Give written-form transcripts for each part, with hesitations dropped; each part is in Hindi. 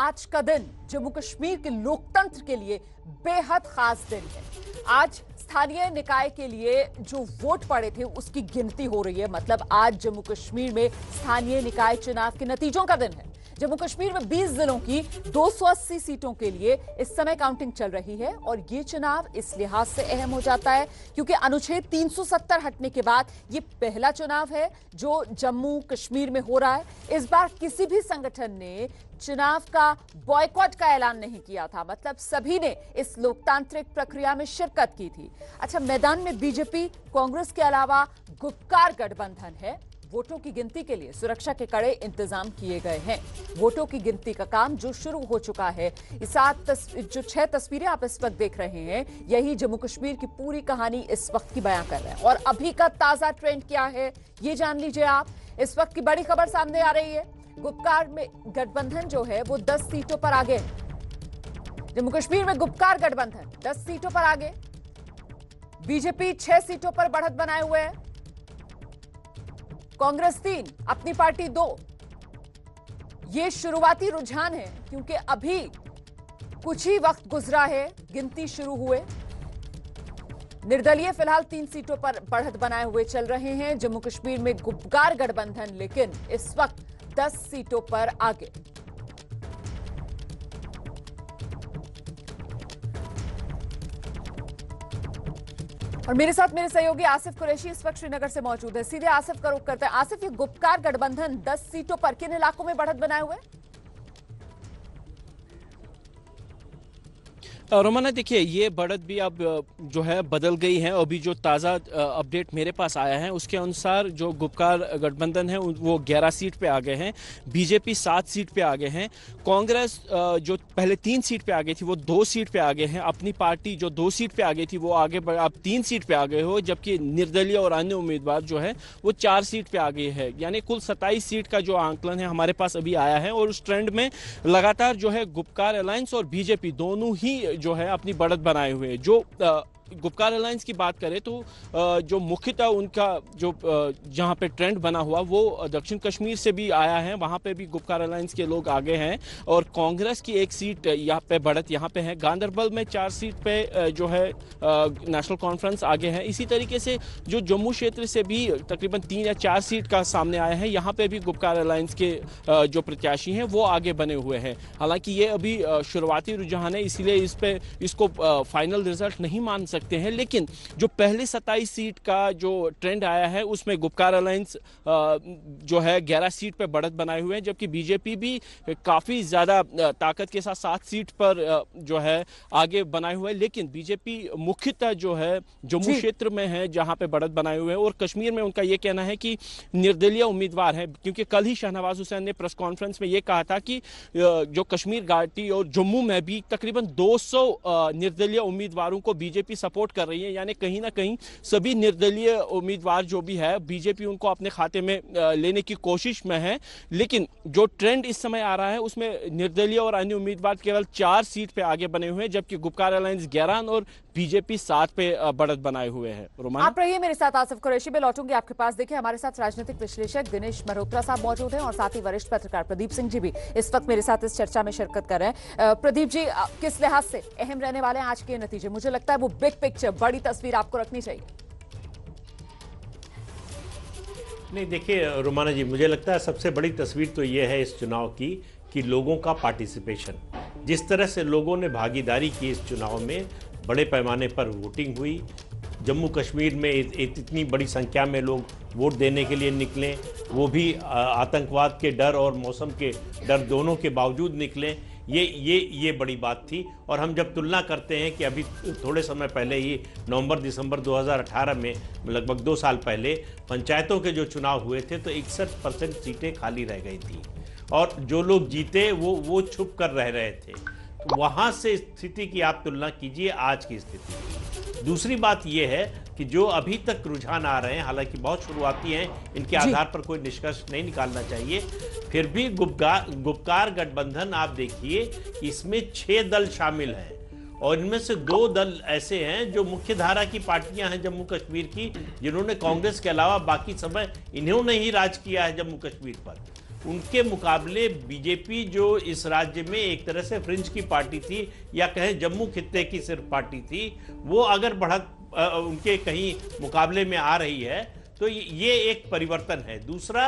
आज का दिन जम्मू कश्मीर के लोकतंत्र के लिए बेहद खास दिन है। आज स्थानीय निकाय के लिए जो वोट पड़े थे उसकी गिनती हो रही है। मतलब आज जम्मू कश्मीर में स्थानीय निकाय चुनाव के नतीजों का दिन है। जम्मू कश्मीर में 20 जिलों की 280 सीटों के लिए इस समय काउंटिंग चल रही है और ये चुनाव इस लिहाज से अहम हो जाता है क्योंकि अनुच्छेद 370 हटने के बाद ये पहला चुनाव है जो जम्मू कश्मीर में हो रहा है। इस बार किसी भी संगठन ने चुनाव का बॉयकॉट का ऐलान नहीं किया था। मतलब सभी ने इस लोकतांत्रिक प्रक्रिया में शिरकत की थी। अच्छा, मैदान में बीजेपी, कांग्रेस के अलावा गुपकार गठबंधन है। वोटों की गिनती के लिए सुरक्षा के कड़े इंतजाम किए गए हैं। वोटों की गिनती का काम जो शुरू हो चुका है। जो 6 तस्वीरें आप इस वक्त देख रहे हैं, यही जम्मू कश्मीर की पूरी कहानी इस वक्त की बयां कर रहे हैं। और अभी का ताजा ट्रेंड क्या है ये जान लीजिए आप। इस वक्त की बड़ी खबर सामने आ रही है। गुपकार में गठबंधन जो है वो 10 सीटों पर आगे। जम्मू कश्मीर में गुपकार गठबंधन 10 सीटों पर आगे। बीजेपी 6 सीटों पर बढ़त बनाए हुए है। कांग्रेस 3, अपनी पार्टी 2। ये शुरुआती रुझान है क्योंकि अभी कुछ ही वक्त गुजरा है गिनती शुरू हुए। निर्दलीय फिलहाल 3 सीटों पर बढ़त बनाए हुए चल रहे हैं। जम्मू कश्मीर में गुपकार गठबंधन लेकिन इस वक्त 10 सीटों पर आगे। और मेरे साथ मेरे सहयोगी आसिफ कुरैशी इस वक्त श्रीनगर से मौजूद है। सीधे आसिफ का रुख करते हैं। आसिफ, ये गुपकार गठबंधन 10 सीटों पर किन इलाकों में बढ़त बनाए हुए? रोमाना, देखिए ये बढ़त भी अब जो है बदल गई है। अभी जो ताज़ा अपडेट मेरे पास आया है उसके अनुसार जो गुपकार गठबंधन है वो 11 सीट पे आ गए हैं। बीजेपी 7 सीट पे आ गए हैं। कांग्रेस जो पहले 3 सीट पे आ गई थी वो 2 सीट पे आ गए हैं। अपनी पार्टी जो 2 सीट पे आ गई थी वो आगे अब 3 सीट पे आ गए हो, जबकि निर्दलीय और अन्य उम्मीदवार जो है वो 4 सीट पे आ गई है। यानी कुल 27 सीट का जो आंकलन है हमारे पास अभी आया है। और उस ट्रेंड में लगातार जो है गुपकार अलायंस और बीजेपी दोनों ही जो है अपनी बढ़त बनाए हुए हैं। जो गुपकार अलायंस की बात करें तो जो मुख्यतः उनका जो जहां पे ट्रेंड बना हुआ वो दक्षिण कश्मीर से भी आया है। वहां पे भी गुपकार अलायंस के लोग आगे हैं। और कांग्रेस की 1 सीट यहाँ पे बढ़त यहाँ पे है। गांदरबल में 4 सीट पे जो है नेशनल कॉन्फ्रेंस आगे है। इसी तरीके से जो जम्मू क्षेत्र से भी तकरीबन 3 या 4 सीट का सामने आया है, यहाँ पे भी गुपकार अलायंस के जो प्रत्याशी हैं वो आगे बने हुए हैं। हालांकि ये अभी शुरुआती रुझान है, इसीलिए इसको फाइनल रिजल्ट नहीं मान सकते हैं। लेकिन जो पहले 27 सीट का जो ट्रेंड आया है उसमें गुपकार अलायंस जो है 11 सीट पे बढ़त बनाए हुए हैं, जबकि बीजेपी भी काफी ज्यादा ताकत के साथ 7 सीट पर जो है आगे बनाए हुए हैं। लेकिन बीजेपी मुख्यतः जो है जम्मू क्षेत्र में है जहां पे बढ़त बनाए हुए हैं। और कश्मीर में उनका यह कहना है कि निर्दलीय उम्मीदवार है, क्योंकि कल ही शहनवाज हुसैन ने प्रेस कॉन्फ्रेंस में यह कहा था कि जो कश्मीर घाटी और जम्मू में भी तकरीबन 200 निर्दलीय उम्मीदवारों को बीजेपी सपोर्ट कर रही है। यानी कहीं ना कहीं सभी निर्दलीय उम्मीदवार जो भी है बीजेपी उनको अपने खाते में लेने की कोशिश में है। लेकिन जो ट्रेंड इस समय आ रहा है उसमें निर्दलीय और अन्य उम्मीदवार केवल 4 सीट पे आगे बने हुए हैं, जबकि गुपकार अलायंस 11 और बीजेपी 7 पे बढ़त बनाए हुए हैं। रोमान, आप रहिए मेरे साथ। आसिफ कुरैशी में लौटूंगी आपके पास। देखिए, हमारे साथ राजनीतिक विश्लेषक दिनेश मल्होत्रा साहब मौजूद हैं और साथ ही वरिष्ठ पत्रकार प्रदीप सिंह जी भी इस वक्त मेरे साथ इस चर्चा में शिरकत कर रहे हैं। प्रदीप जी, किस लिहाज से अहम रहने वाले हैं आज के नतीजे? मुझे लगता है वो बिग पिक्चर, बड़ी तस्वीर आपको रखनी चाहिए। नहीं, देखिए रोमाना जी, मुझे लगता है सबसे बड़ी तस्वीर तो ये है इस चुनाव की कि लोगों का पार्टिसिपेशन, जिस तरह से लोगों ने भागीदारी की इस चुनाव में, बड़े पैमाने पर वोटिंग हुई। जम्मू कश्मीर में इतनी बड़ी संख्या में लोग वोट देने के लिए निकले, वो भी आतंकवाद के डर और मौसम के डर दोनों के बावजूद निकले। ये बड़ी बात थी। और हम जब तुलना करते हैं कि अभी थोड़े समय पहले ही नवंबर-दिसंबर 2018 में, लगभग 2 साल पहले पंचायतों के जो चुनाव हुए थे तो 61% सीटें खाली रह गई थी और जो लोग जीते वो छुप कर रह रहे थे। तो वहाँ से स्थिति की आप तुलना कीजिए आज की स्थिति की। दूसरी बात यह है कि जो अभी तक रुझान आ रहे हैं, हालांकि बहुत शुरुआती हैं, इनके आधार पर कोई निष्कर्ष नहीं निकालना चाहिए, फिर भी गुपकार गठबंधन आप देखिए इसमें 6 दल शामिल हैं और इनमें से 2 दल ऐसे हैं जो मुख्य धारा की पार्टियां हैं जम्मू कश्मीर की, जिन्होंने कांग्रेस के अलावा बाकी समय इन्होंने ही राज किया है जम्मू कश्मीर पर। उनके मुकाबले बीजेपी जो इस राज्य में एक तरह से फ्रिंज की पार्टी थी या कहें जम्मू खित्ते की सिर्फ पार्टी थी, वो अगर बढ़त उनके कहीं मुकाबले में आ रही है तो ये एक परिवर्तन है। दूसरा,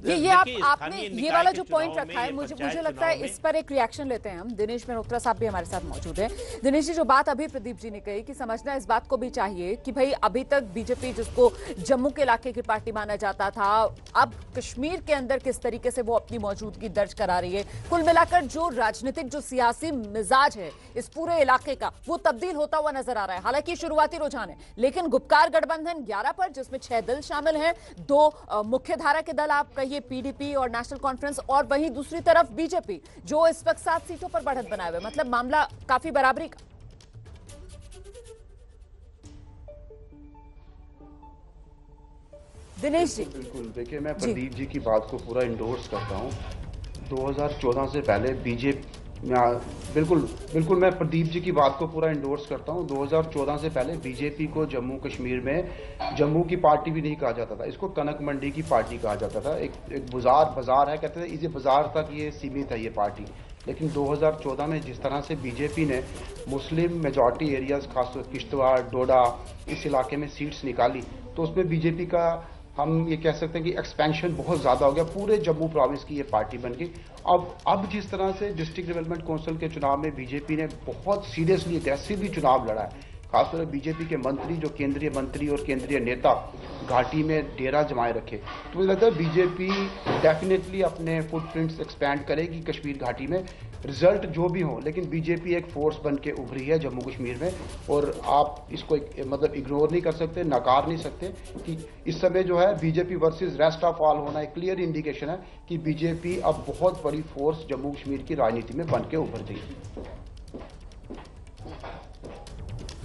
ये आपने ये वाला जो पॉइंट रखा है, मुझे लगता है इस पर एक रिएक्शन लेते हैं हम। दिनेश मेहरोत्रा साहब भी हमारे साथ मौजूद हैं। दिनेश जी, जो बात अभी प्रदीप जी ने कही कि समझना इस बात को भी चाहिए कि भाई अभी तक बीजेपी जिसको जम्मू के इलाके की पार्टी माना जाता था, अब कश्मीर के अंदर किस तरीके से वो अपनी मौजूदगी दर्ज करा रही है। कुल मिलाकर जो राजनीतिक जो सियासी मिजाज है इस पूरे इलाके का, वो तब्दील होता हुआ नजर आ रहा है। हालांकि शुरुआती रुझान है, लेकिन गुपकार गठबंधन 11 पर, जिसमें 6 दल शामिल हैं, 2 मुख्य धारा के दल आप ये पीडीपी और नेशनल कॉन्फ्रेंस, और वहीं दूसरी तरफ बीजेपी जो इस वक्त 7 सीटों पर बढ़त बनाए हुए, मतलब मामला काफी बराबरी का। दिनेश जी, बिल्कुल देखिए, मैं प्रदीप जी की बात को पूरा इंडोर्स करता हूं। 2014 से पहले बीजेपी, बिल्कुल मैं प्रदीप जी की बात को पूरा इंडोर्स करता हूं। 2014 से पहले बीजेपी को जम्मू कश्मीर में जम्मू की पार्टी भी नहीं कहा जाता था, इसको कनक मंडी की पार्टी कहा जाता था। एक बाजार है, कहते थे इसी बाजार तक ये सीमित है ये पार्टी। लेकिन 2014 में जिस तरह से बीजेपी ने मुस्लिम मेजॉरिटी एरियाज, खासतौर किश्तवाड़, डोडा, इस इलाके में सीट्स निकाली, तो उसमें बीजेपी का हम ये कह सकते हैं कि एक्सपेंशन बहुत ज़्यादा हो गया। पूरे जम्मू प्रोविंस की ये पार्टी बन गई। अब जिस तरह से डिस्ट्रिक्ट डेवलपमेंट काउंसिल के चुनाव में बीजेपी ने बहुत सीरियसली एग्रेसिवली चुनाव लड़ा है, खासतौर पर बीजेपी के मंत्री, जो केंद्रीय मंत्री और केंद्रीय नेता घाटी में डेरा जमाए रखे, तो मुझे लगता है बीजेपी डेफिनेटली अपने फुटप्रिंट्स एक्सपैंड करेगी कश्मीर घाटी में। रिजल्ट जो भी हो, लेकिन बीजेपी एक फोर्स बन के उभरी है जम्मू कश्मीर में, और आप इसको मतलब इग्नोर नहीं कर सकते, नकार नहीं सकते कि इस समय जो है BJP versus rest of all होना एक क्लियर इंडिकेशन है कि बीजेपी अब बहुत बड़ी फोर्स जम्मू कश्मीर की राजनीति में बन के उभर गई है।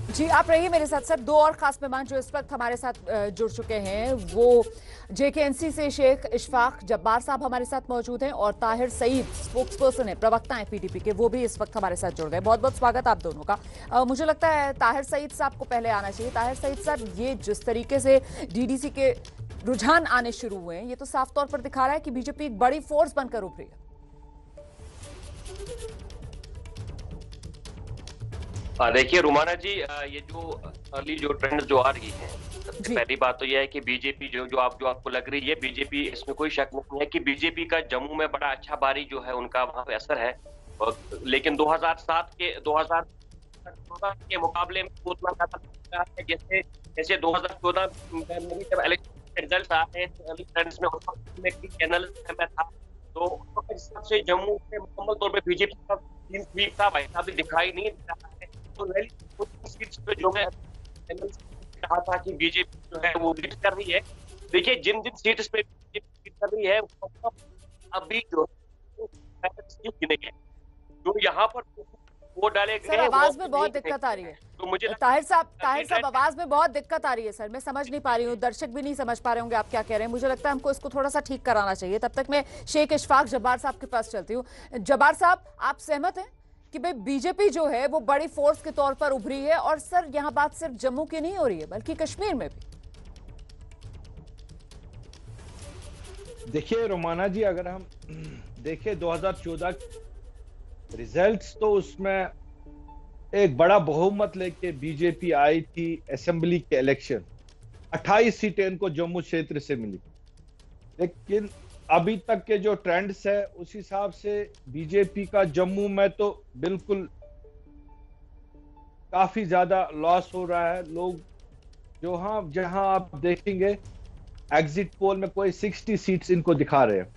जी, आप रहिए मेरे साथ। सर, 2 और खास मेहमान जो इस वक्त हमारे साथ जुड़ चुके हैं, वो जेकेएनसी से शेख इशफाक जब्बार साहब हमारे साथ मौजूद हैं, और ताहिर सईद स्पोक्स पर्सन है, प्रवक्ता हैं पीडीपी के, वो भी इस वक्त हमारे साथ जुड़ गए। बहुत बहुत स्वागत आप दोनों का। मुझे लगता है ताहिर सईद साहब को पहले आना चाहिए। ताहिर सईद साहब, ये जिस तरीके से डीडीसी के रुझान आने शुरू हुए हैं, ये तो साफ तौर पर दिखा रहा है कि बीजेपी एक बड़ी फोर्स बनकर उभरी है। देखिए रुमाना जी, ये जो अर्ली जो ट्रेंड जो आ रही है, सबसे पहली बात तो यह है कि बीजेपी जो आपको लग रही है, बीजेपी, इसमें कोई शक नहीं है कि बीजेपी का जम्मू में बड़ा अच्छा बारी जो है उनका वहां पे असर है। और लेकिन 2007 के मुकाबले में उतना ज्यादा है जैसे 2014 में जब इलेक्शन रिजल्ट आए अर्ली ट्रेंड्स में, उस वक्त में चैनल में था, तो उस हिसाब से जम्मू में मुकम्मल तौर पर बीजेपी का स्वीप था, वैसा भी दिखाई नहीं दे रहा है। तो सीट्स पे जो है कहा था कि बीजेपी जो है वो लीड कर रही है। देखिए, जिन सीट्स पे बीजेपी लीड कर रही है अभी जो यहाँ पर वो डाले गए, आवाज में बहुत दिक्कत आ रही है। तो मुझे ताहिर साहब आवाज में बहुत दिक्कत आ रही है सर, मैं समझ नहीं पा रही हूँ, दर्शक भी नहीं समझ पा रहे होंगे आप क्या कह रहे हैं। मुझे लगता है हमको इसको थोड़ा सा ठीक कराना चाहिए। तब तक मैं शेख इशफाक जब्बार साहब के पास चलती हूँ। जब्बार साहब, आप सहमत हैं कि भाई बीजेपी जो है वो बड़ी फोर्स के तौर पर उभरी है? और सर, यहाँ बात सिर्फ जम्मू की नहीं हो रही है बल्कि कश्मीर में भी। देखिए रोमाना जी, अगर हम देखें 2014 रिजल्ट्स, तो उसमें एक बड़ा बहुमत लेके बीजेपी आई थी असेंबली के इलेक्शन। 28 सीटें इनको जम्मू क्षेत्र से मिली। लेकिन अभी तक के जो ट्रेंड्स है उस हिसाब से बीजेपी का जम्मू में तो बिल्कुल काफी ज्यादा लॉस हो रहा है। लोग जहां आप देखेंगे एग्जिट पोल में कोई 60 सीट्स इनको दिखा रहे हैं।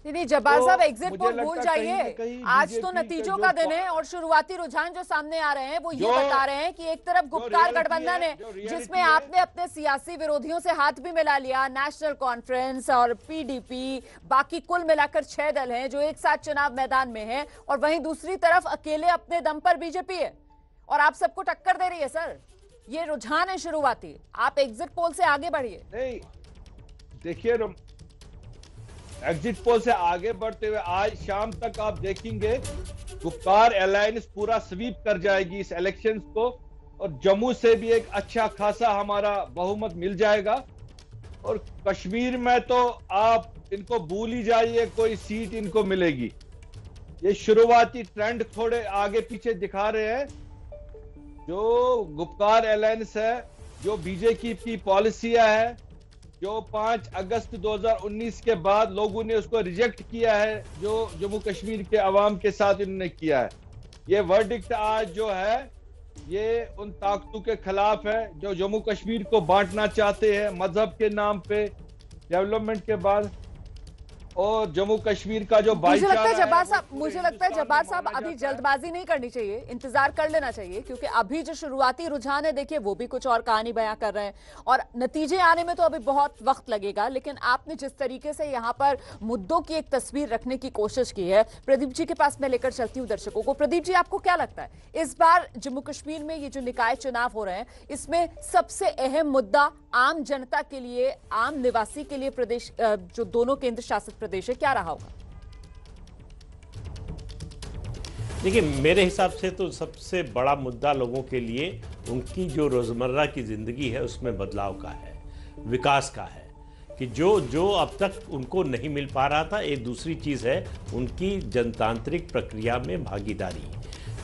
नहीं जब्बार साहब, एग्जिट पोल भूल जाइए, आज तो नतीजों का दिन है और शुरुआती रुझान जो सामने आ रहे हैं वो ये बता रहे हैं कि एक तरफ गुपकार गठबंधन है जिसमें आपने अपने सियासी विरोधियों से हाथ भी मिला लिया, नेशनल कॉन्फ्रेंस और पीडीपी, बाकी कुल मिलाकर 6 दल हैं जो एक साथ चुनाव मैदान में हैं, और वहीं दूसरी तरफ अकेले अपने दम पर बीजेपी है और आप सबको टक्कर दे रही है। सर, ये रुझान है शुरुआती, आप एग्जिट पोल से आगे बढ़िए। नहीं, देखिए एग्जिट पोल से आगे बढ़ते हुए आज शाम तक आप देखेंगे गुपकार अलायंस पूरा स्वीप कर जाएगी इस इलेक्शंस को, और जम्मू से भी एक अच्छा खासा हमारा बहुमत मिल जाएगा। और कश्मीर में तो आप इनको भूल ही जाइए कोई सीट इनको मिलेगी। ये शुरुआती ट्रेंड थोड़े आगे पीछे दिखा रहे हैं। जो गुपकार अलायंस है, जो बीजेपी की पॉलिसियां है, जो 5 अगस्त 2019 के बाद लोगों ने उसको रिजेक्ट किया है, जो जम्मू कश्मीर के अवाम के साथ इन्होंने किया है, ये वर्डिक्ट आज जो है ये उन ताकतों के खिलाफ है जो जम्मू कश्मीर को बांटना चाहते हैं मजहब के नाम पे, डेवलपमेंट के बाद। और जम्मू कश्मीर का जो मुझे लगता है जब्बार साहब, पूरे मुझे लगता है हिंदुस्तान जब्बार में साहब माना अभी जाता है। जल्दबाजी नहीं करनी चाहिए, इंतजार कर लेना चाहिए, क्योंकि अभी जो शुरुआती रुझान है देखिए वो भी कुछ और कहानी बयां कर रहे हैं और नतीजे आने में तो अभी बहुत वक्त लगेगा। लेकिन आपने जिस तरीके से यहाँ पर मुद्दों की एक तस्वीर रखने की कोशिश की है, प्रदीप जी के पास मैं लेकर चलती हूँ दर्शकों को। प्रदीप जी, आपको क्या लगता है इस बार जम्मू कश्मीर में ये जो निकाय चुनाव हो रहे हैं, इसमें सबसे अहम मुद्दा आम जनता के लिए, आम निवासी के लिए प्रदेश जो दोनों केंद्र शासित प्रदेश है, क्या रहा होगा? देखिए, मेरे हिसाब से तो सबसे बड़ा मुद्दा लोगों के लिए उनकी जो रोज़मर्रा की ज़िंदगी है उसमें बदलाव का है, विकास का है, कि जो अब तक उनको नहीं मिल पा रहा था। एक दूसरी चीज़ है उनकी जनतांत्रिक प्रक्रिया में भागीदारी।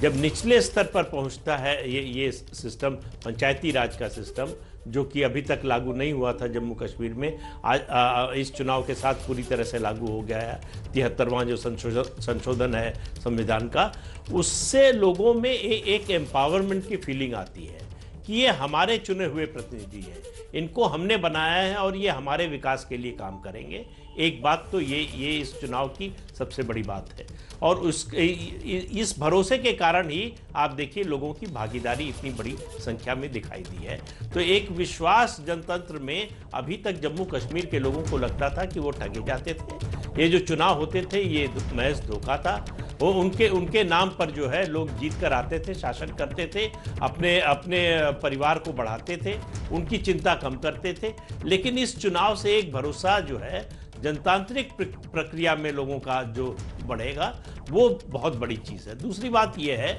जब निचले स्तर पर पहुंचता है ये सिस्टम, पंचायती राज का सिस्टम, जो कि अभी तक लागू नहीं हुआ था जम्मू कश्मीर में, आज इस चुनाव के साथ पूरी तरह से लागू हो गया है। 73वां जो संशोधन है संविधान का, उससे लोगों में एक एम्पावरमेंट की फीलिंग आती है कि ये हमारे चुने हुए प्रतिनिधि हैं, इनको हमने बनाया है और ये हमारे विकास के लिए काम करेंगे। एक बात तो ये इस चुनाव की सबसे बड़ी बात है और इस भरोसे के कारण ही आप देखिए लोगों की भागीदारी इतनी बड़ी संख्या में दिखाई दी है। तो एक विश्वास जनतंत्र में अभी तक जम्मू कश्मीर के लोगों को लगता था कि वो ठगे जाते थे, ये जो चुनाव होते थे ये महज धोखा था। वो उनके नाम पर जो है लोग जीत कर आते थे, शासन करते थे, अपने परिवार को बढ़ाते थे, उनकी चिंता कम करते थे। लेकिन इस चुनाव से एक भरोसा जो है जनतांत्रिक प्रक्रिया में लोगों का जो बढ़ेगा, वो बहुत बड़ी चीज़ है। दूसरी बात यह है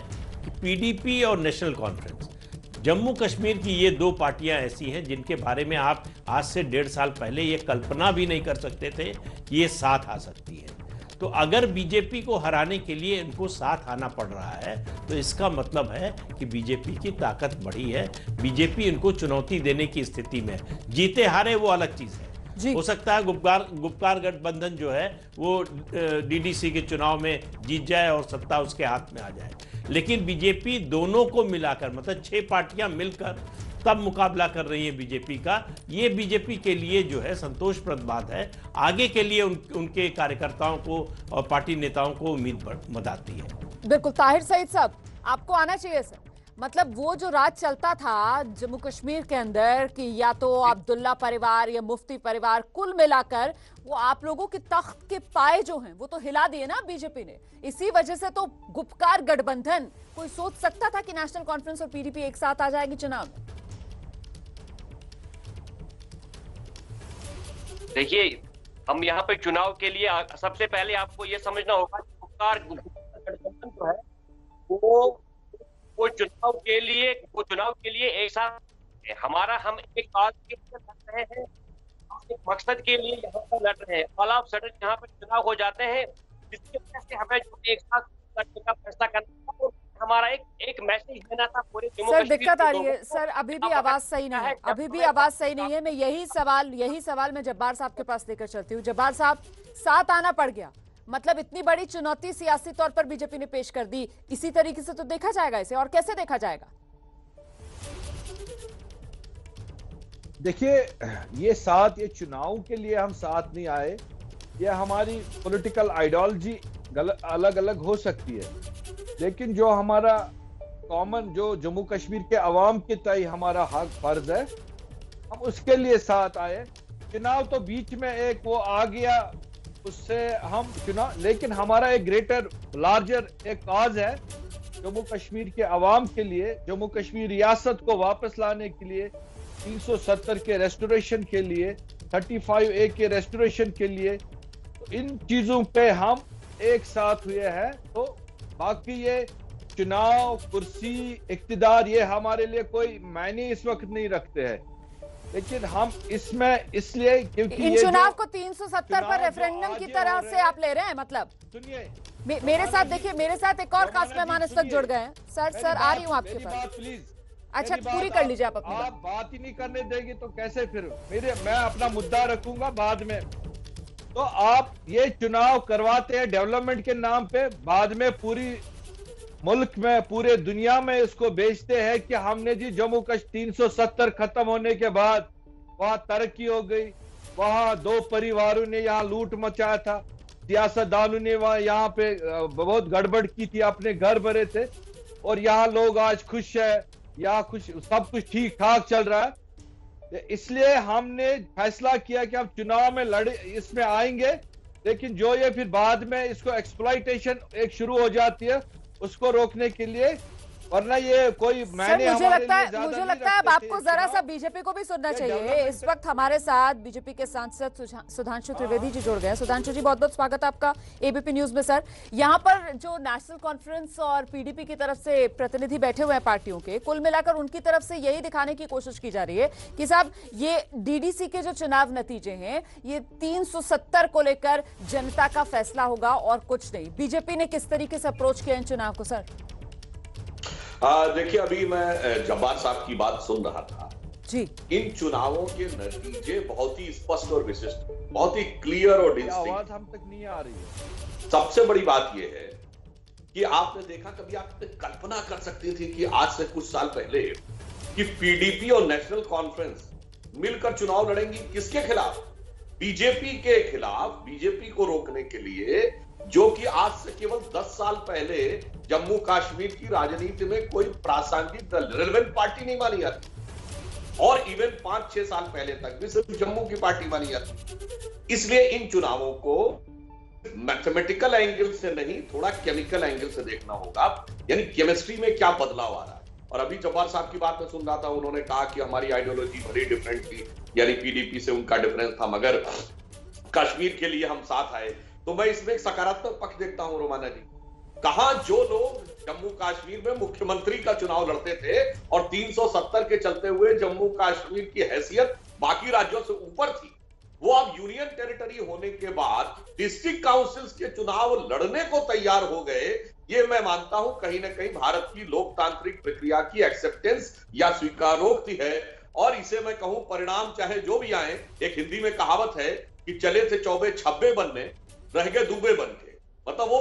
कि पीडीपी और नेशनल कॉन्फ्रेंस, जम्मू कश्मीर की ये दो पार्टियां ऐसी हैं जिनके बारे में आप आज से 1.5 साल पहले ये कल्पना भी नहीं कर सकते थे कि ये साथ आ सकती है। तो अगर बीजेपी को हराने के लिए इनको साथ आना पड़ रहा है तो इसका मतलब है कि बीजेपी की ताकत बढ़ी है, बीजेपी इनको चुनौती देने की स्थिति में। जीते हारे वो अलग चीज़ है, हो सकता है गुपकार गठबंधन जो है वो डीडीसी के चुनाव में जीत जाए और सत्ता उसके हाथ में आ जाए, लेकिन बीजेपी दोनों को मिलाकर, मतलब 6 पार्टियां मिलकर तब मुकाबला कर रही है बीजेपी का। ये बीजेपी के लिए जो है संतोषप्रद बात है, आगे के लिए उनके कार्यकर्ताओं को और पार्टी नेताओं को उम्मीद बताती है। बिल्कुल, ताहिर सईद साहब आपको आना चाहिए सर। मतलब वो जो राज चलता था जम्मू कश्मीर के अंदर कि या तो अब्दुल्ला परिवार या मुफ्ती परिवार, कुल मिलाकर वो आप लोगों के तख्त के पाए जो हैं वो तो हिला दिए ना बीजेपी ने। इसी वजह से तो गुपकार गठबंधन, कोई सोच सकता था कि नेशनल कॉन्फ्रेंस और पीडीपी एक साथ आ जाएगी चुनाव में? देखिए, हम यहाँ पे चुनाव के लिए सबसे पहले आपको ये समझना होगा कि गुपकार गठबंधन जो है वो चुनाव के लिए एक साथ हमारा, हम एक काज के लिए लड़ रहे हैं, एक मकसद के लिए यहाँ पर लड़ रहे हैं। ऑल ऑफ सडन यहाँ पर चुनाव हो जाते हैं, जिसकी वजह से हमें जो एक साथ लड़ने का फैसला करना था, हमारा एक मैसेज देना था पूरे जम्मू सर। कश्मीर दिक्कत आ रही है सर, अभी भी आवाज सही नहीं है, अभी भी आवाज सही नहीं है। मैं यही सवाल मैं जब्बार साहब के पास लेकर चलती हूँ। जब्बार साहब, साथ आना पड़ गया, मतलब इतनी बड़ी चुनौती सियासी तौर पर बीजेपी ने पेश कर दी, इसी तरीके से तो देखा जाएगा इसे, और कैसे देखा जाएगा? देखिए, ये चुनाव के लिए हम साथ नहीं आए, ये हमारी पॉलिटिकल आइडियोलॉजी अलग अलग हो सकती है, लेकिन जो हमारा कॉमन, जो जम्मू कश्मीर के अवाम के तय हमारा हक फर्ज है, हम उसके लिए साथ आए। चुनाव तो बीच में एक वो आ गया, उससे हम चुनाव, लेकिन हमारा एक ग्रेटर लार्जर एक काज है जम्मू कश्मीर के अवाम के लिए, जम्मू कश्मीर रियासत को वापस लाने के लिए, 370 के रेस्टोरेशन के लिए, 35A के रेस्टोरेशन के लिए। तो इन चीजों पे हम एक साथ हुए हैं। तो बाकी ये चुनाव, कुर्सी, इक्तिदार, ये हमारे लिए कोई मायने इस वक्त नहीं रखते हैं। लेकिन हम इसमें इसलिए क्योंकि इन ये चुनाव जो को 370 चुनाव पर जो रेफरेंडम आज की ये तरह हो से रहे हैं, आप ले रहे हैं मतलब? सुनिए मेरे साथ देखिए, मेरे साथ एक और खास रमाना जी, मेहमान इस वक्त सुनिए। जुड़ गए हैं। सर आ रही हूँ आपके मेरी पास। बात प्लीज। अच्छा, मेरी पूरी बात कर लीजिए आप अपनी बात। आप बात ही नहीं करने देगी तो कैसे फिर मैं अपना मुद्दा रखूंगा बाद में। तो आप ये चुनाव करवाते हैं डेवलपमेंट के नाम पे, बाद में पूरी मुल्क में पूरे दुनिया में इसको बेचते हैं कि हमने जी जम्मू कश्मीर 370 खत्म होने के बाद वहां तरक्की हो गई, वहां दो परिवारों ने यहाँ लूट मचाया था, सियासतदानों ने वहां यहाँ पे बहुत गड़बड़ की थी, अपने घर भरे थे और यहाँ लोग आज खुश है, यहाँ खुश सब कुछ ठीक ठाक चल रहा है। इसलिए हमने फैसला किया कि हम चुनाव में इसमें आएंगे, लेकिन जो ये फिर बाद में इसको एक्सप्लॉइटेशन एक शुरू हो जाती है उसको रोकने के लिए, वरना ये कोई मैंने मुझे लगता है अब आपको जरा सा बीजेपी को भी सुनना चाहिए। इस वक्त हमारे साथ बीजेपी के सांसद सुधांशु त्रिवेदी जी जुड़ गए हैं। सुधांशु जी, बहुत बहुत स्वागत है आपका एबीपी न्यूज में। सर, यहाँ पर जो नेशनल कॉन्फ्रेंस और पीडीपी की तरफ से प्रतिनिधि बैठे हुए हैं पार्टियों के, कुल मिलाकर उनकी तरफ से यही दिखाने की कोशिश की जा रही है कि साहब ये डीडीसी के जो चुनाव नतीजे हैं ये 370 को लेकर जनता का फैसला होगा और कुछ नहीं। बीजेपी ने किस तरीके से अप्रोच किया इन चुनाव को? सर देखिए, अभी मैं जब्बार साहब की बात सुन रहा था जी। इन चुनावों के नतीजे बहुत ही स्पष्ट और विशिष्ट, बहुत ही क्लियर और डिस्टिंक्ट। आवाज हम तक नहीं आ रही है। सबसे बड़ी बात यह है कि आपने देखा, कभी आपने कल्पना कर सकती थी कि आज से कुछ साल पहले कि पीडीपी और नेशनल कॉन्फ्रेंस मिलकर चुनाव लड़ेंगी? किसके खिलाफ? बीजेपी के खिलाफ, बीजेपी को रोकने के लिए, जो कि आज से केवल 10 साल पहले जम्मू कश्मीर की राजनीति में कोई प्रासंगिक दल, रेलेवेंट पार्टी नहीं मानी जाती, और इवन 5-6 साल पहले तक भी सिर्फ जम्मू की पार्टी मानी जाती। इसलिए इन चुनावों को मैथमेटिकल एंगल से नहीं, थोड़ा केमिकल एंगल से देखना होगा, यानी केमिस्ट्री में क्या बदलाव आ रहा है। और अभी जब्बार साहब की बात में सुन रहा था, उन्होंने कहा कि हमारी आइडियोलॉजी बड़ी डिफरेंट थी, यानी पीडीपी से उनका डिफरेंस था, मगर कश्मीर के लिए हम साथ आए। तो मैं इसमें एक सकारात्मक पक्ष देखता हूं रोमाना जी। कहां जो लोग जम्मू कश्मीर में मुख्यमंत्री का चुनाव लड़ते थे और 370 के चलते हुए जम्मू कश्मीर की हैसियत बाकी राज्यों से ऊपर थी, वो अब यूनियन टेरिटरी होने के बाद डिस्ट्रिक्ट काउंसिल्स के चुनाव लड़ने को तैयार हो गए। ये मैं मानता हूं कहीं ना कहीं भारत की लोकतांत्रिक प्रक्रिया की एक्सेप्टेंस या स्वीकारोक्ति है। और इसे मैं कहूं, परिणाम चाहे जो भी आए, एक हिंदी में कहावत है कि चले थे चौबे छब्बे बनने, रह गए दुबे बन के। मतलब वो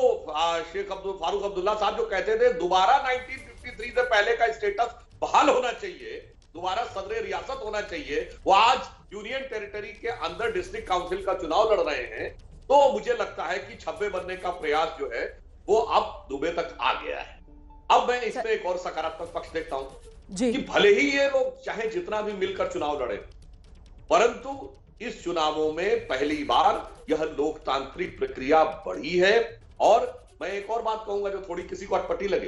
शेख फारूक अब्दुल्ला साहब जो कहते थे दोबारा 1953 से पहले का स्टेटस बहाल होना चाहिए, दोबारा सदर रियासत होना चाहिए, वो आज यूनियन टेरिटरी के अंदर डिस्ट्रिक्ट काउंसिल का चुनाव लड़ रहे हैं। तो मुझे लगता है कि छब्बे बनने का प्रयास जो है वो अब दुबे तक आ गया है। अब मैं इसमें एक और सकारात्मक पक्ष देखता हूं कि भले ही ये लोग चाहे जितना भी मिलकर चुनाव लड़े, परंतु इस चुनावों में पहली बार यह लोकतांत्रिक प्रक्रिया बढ़ी है। और मैं एक और बात कहूंगा जो थोड़ी किसी को अटपटी लगे,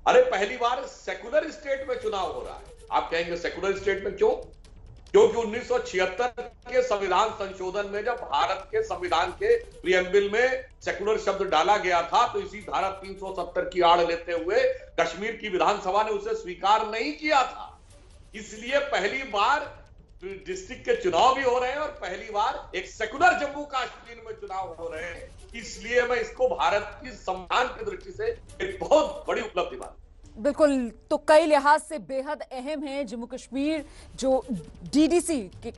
अरे पहली बार सेकुलर स्टेट में चुनाव हो रहा है। आप कहेंगे सेकुलर स्टेट में क्यों? क्योंकि 1976 के संविधान संशोधन में जब भारत के संविधान के प्रियम्बल में सेकुलर शब्द डाला गया था, तो इसी धारा 370 की आड़ लेते हुए कश्मीर की विधानसभा ने उसे स्वीकार नहीं किया था। इसलिए पहली बार डिस्ट्रिक्ट के चुनाव भी हो रहे हैं और पहली बार एक सेकुलर जम्मू कश्मीर में चुनाव हो रहे हैं। इसलिए मैं इसको भारत की संविधान की दृष्टि से एक बहुत बड़ी उपलब्धि मानता हूं। बिल्कुल, तो कई लिहाज से बेहद अहम है जम्मू कश्मीर जो डीडीसी के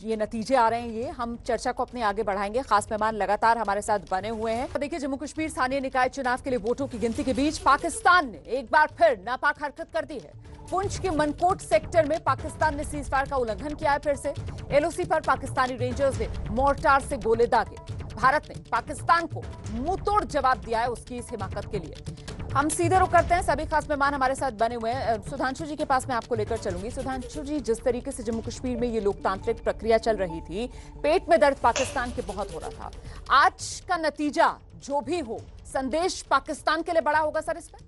ये नतीजे आ रहे हैं। ये हम चर्चा को अपने आगे बढ़ाएंगे, खास मेहमान लगातार हमारे साथ बने हुए हैं। देखिए, जम्मू कश्मीर स्थानीय निकाय चुनाव के लिए वोटों की गिनती के बीच पाकिस्तान ने एक बार फिर नापाक हरकत कर दी है। पुंछ के मनकोट सेक्टर में पाकिस्तान ने सीजफायर का उल्लंघन किया है। फिर से एलओसी पर पाकिस्तानी रेंजर्स ने मोर्टार से गोले दागे। भारत ने पाकिस्तान को मुंहतोड़ जवाब दिया है उसकी इस हिमाकत के लिए। हम सीधे रुख करते हैं, सभी खास मेहमान हमारे साथ बने हुए हैं। सुधांशु जी के पास मैं आपको लेकर चलूंगी। सुधांशु जी, जिस तरीके से जम्मू कश्मीर में ये लोकतांत्रिक प्रक्रिया चल रही थी, पेट में दर्द पाकिस्तान के बहुत हो रहा था। आज का नतीजा जो भी हो, संदेश पाकिस्तान के लिए बड़ा होगा सर इसमें?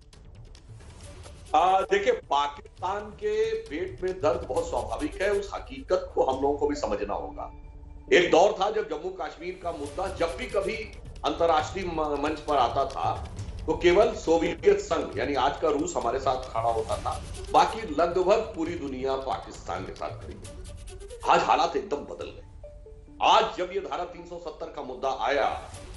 देखिए, पाकिस्तान के पेट में दर्द बहुत स्वाभाविक है। उस हकीकत को हम लोगों को भी समझना होगा। एक दौर था जब जम्मू कश्मीर का मुद्दा जब भी कभी अंतर्राष्ट्रीय मंच पर आता था तो केवल सोवियत संघ यानी आज का रूस हमारे साथ खड़ा होता था, बाकी लगभग पूरी दुनिया पाकिस्तान के साथ खड़ी है। आज हालात एकदम बदल गए। आज जब ये धारा 370 का मुद्दा आया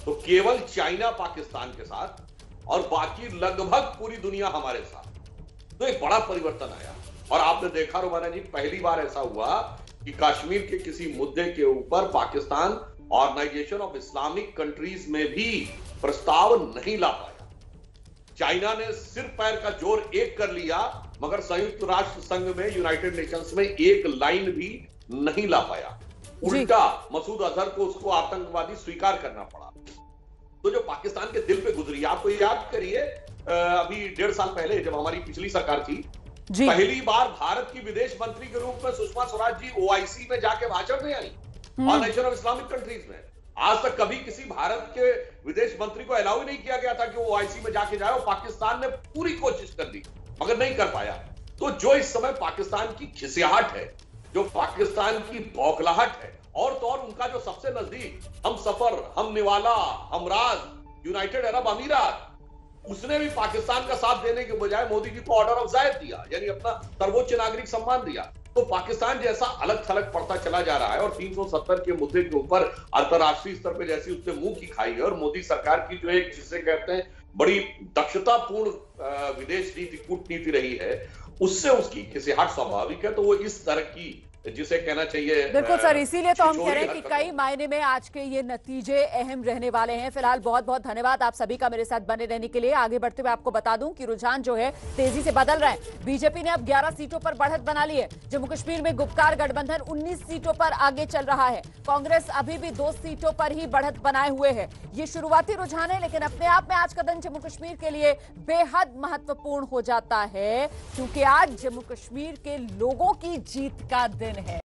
तो केवल चाइना पाकिस्तान के साथ और बाकी लगभग पूरी दुनिया हमारे साथ, तो एक बड़ा परिवर्तन आया। और आपने देखा रोमाना जी, पहली बार ऐसा हुआ कि कश्मीर के किसी मुद्दे के ऊपर Pakistan organisation of Islamic countries में भी प्रस्ताव नहीं ला पाया। चाइना ने सिर पैर का जोर एक कर लिया, मगर संयुक्त राष्ट्र संघ में, यूनाइटेड नेशंस में एक लाइन भी नहीं ला पाया। उल्टा मसूद अजहर को उसको आतंकवादी स्वीकार करना पड़ा। तो जो पाकिस्तान के दिल पे गुजरी, आपको याद करिए अभी 1.5 साल पहले जब हमारी पिछली सरकार थी, पहली बार भारत की विदेश मंत्री के रूप में सुषमा स्वराज जी ओआईसी में जाके भाषण दे आई, ऑर्गेनाइजेशन ऑफ इस्लामिक कंट्रीज में। आज तक कभी किसी भारत के विदेश मंत्री को अलाउ ही नहीं किया गया था कि वो ओआईसी में जाके जाए, और पाकिस्तान ने पूरी कोशिश कर दी मगर नहीं कर पाया। तो जो इस समय पाकिस्तान की खिसियाहट है, जो पाकिस्तान की बौखलाहट है, और तो और उनका जो सबसे नजदीक हम सफर, हम निवाला, हमराज, यूनाइटेड अरब अमीरात, उसने भी पाकिस्तान का साथ देने के बजाय मोदी जी को ऑर्डर ऑफ जायद दिया, यानी अपना सर्वोच्च नागरिक सम्मान दिया। तो पाकिस्तान जैसा अलग थलग पड़ता चला जा रहा है, और 370 के मुद्दे के ऊपर अंतरराष्ट्रीय स्तर पर जैसी उसने मुंह की खाई है, और मोदी सरकार की जो एक जिसे कहते हैं बड़ी दक्षतापूर्ण विदेश नीति, कूटनीति रही है, उससे उसकी खिसियाहट स्वाभाविक है। तो वो इस तरह की जिसे कहना चाहिए, बिल्कुल सर, इसीलिए तो हम कह रहे हैं कि कई मायने में आज के ये नतीजे अहम रहने वाले हैं। फिलहाल बहुत बहुत धन्यवाद आप सभी का मेरे साथ बने रहने के लिए। आगे बढ़ते हुए आपको बता दूं कि रुझान जो है तेजी से बदल रहा है। बीजेपी ने अब 11 सीटों पर बढ़त बना ली है। जम्मू कश्मीर में गुपकार गठबंधन 19 सीटों पर आगे चल रहा है। कांग्रेस अभी भी 2 सीटों पर ही बढ़त बनाए हुए है। ये शुरुआती रुझान है, लेकिन अपने आप में आज का दिन जम्मू कश्मीर के लिए बेहद महत्वपूर्ण हो जाता है, क्योंकि आज जम्मू कश्मीर के लोगों की जीत का दिन है।